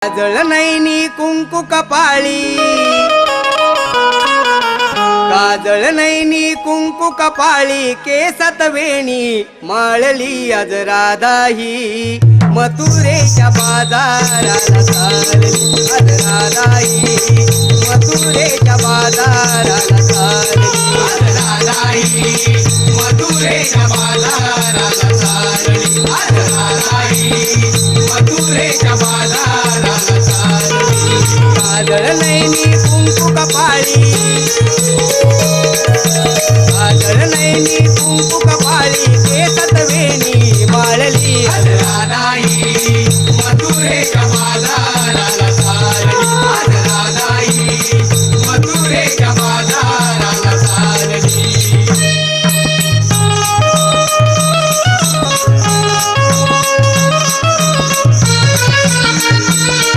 काजळ नैनी कुंकू कपाळी, काजळ नैनी कुंकू कपाळी, केसात वेणी माळली आज राधाही, मथुरेच्या बाजाराला चालली आज राधाही, मथुरेच्या बाजाराला चालली आज राधाही, मथुरेच्या बाजाराला चालली आज राधाही, मथुरेच्या बाजाराला चालली. काजळ नैनी